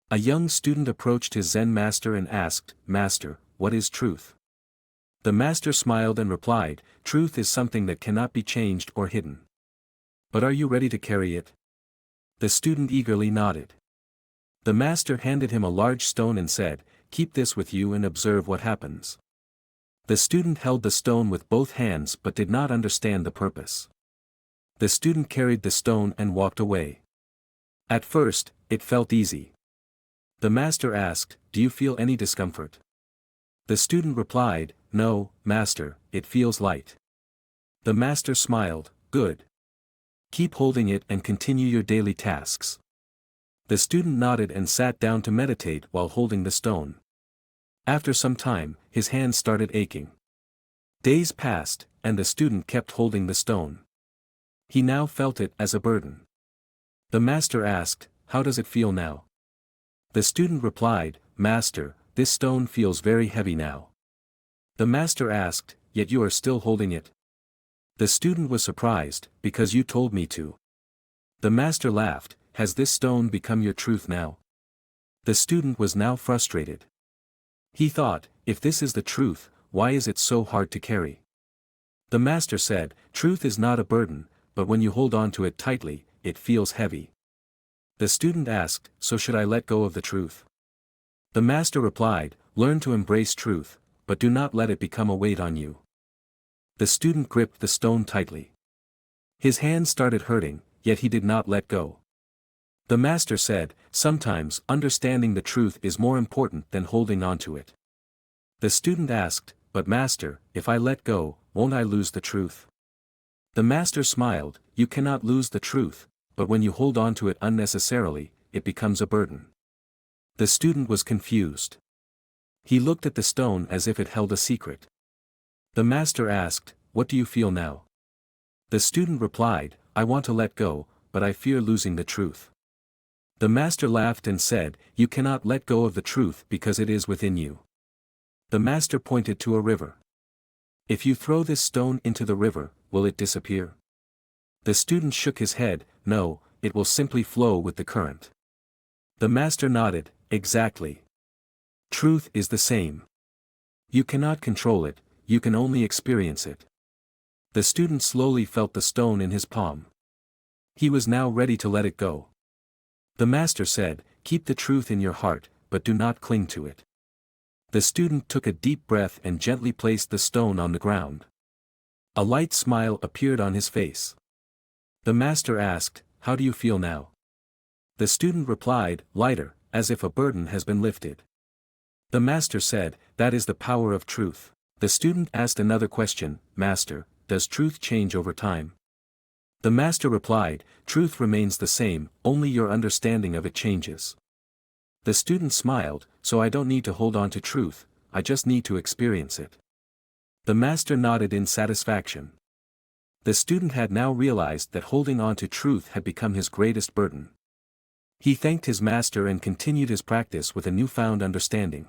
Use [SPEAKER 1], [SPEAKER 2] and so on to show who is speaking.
[SPEAKER 1] A young student approached his Zen master and asked, "Master, what is truth?" The master smiled and replied, "Truth is something that cannot be changed or hidden. But are you ready to carry it?" The student eagerly nodded. The master handed him a large stone and said, "Keep this with you and observe what happens." The student held the stone with both hands but did not understand the purpose. The student carried the stone and walked away. At first, it felt easy. The master asked, "Do you feel any discomfort?" The student replied, "No, master, it feels light." The master smiled, "Good. Keep holding it and continue your daily tasks." The student nodded and sat down to meditate while holding the stone. After some time, his hands started aching. Days passed, and the student kept holding the stone. He now felt it as a burden. The master asked, "How does it feel now?" The student replied, "Master, this stone feels very heavy now." The master asked, "Yet you are still holding it?" The student was surprised, "Because you told me to." The master laughed, "Has this stone become your truth now?" The student was now frustrated. He thought, "If this is the truth, why is it so hard to carry?" The master said, "Truth is not a burden, but when you hold on to it tightly, it feels heavy." The student asked, "So should I let go of the truth?" The master replied, "Learn to embrace truth, but do not let it become a weight on you." The student gripped the stone tightly. His hands started hurting, yet he did not let go. The master said, "Sometimes understanding the truth is more important than holding on to it." The student asked, "But master, if I let go, won't I lose the truth?" The master smiled, "You cannot lose the truth, but when you hold on to it unnecessarily, it becomes a burden." The student was confused. He looked at the stone as if it held a secret. The master asked, "What do you feel now?" The student replied, "I want to let go, but I fear losing the truth." The master laughed and said, "You cannot let go of the truth because it is within you." The master pointed to a river. "If you throw this stone into the river, will it disappear?" The student shook his head, "No, it will simply flow with the current." The master nodded, "Exactly. Truth is the same. You cannot control it, you can only experience it." The student slowly felt the stone in his palm. He was now ready to let it go. The master said, "Keep the truth in your heart, but do not cling to it." The student took a deep breath and gently placed the stone on the ground. A light smile appeared on his face. The master asked, "How do you feel now?" The student replied, "Lighter, as if a burden has been lifted." The master said, "That is the power of truth." The student asked another question, "Master, does truth change over time?" The master replied, "Truth remains the same, only your understanding of it changes." The student smiled, "So I don't need to hold on to truth, I just need to experience it." The master nodded in satisfaction. The student had now realized that holding on to truth had become his greatest burden. He thanked his master and continued his practice with a newfound understanding.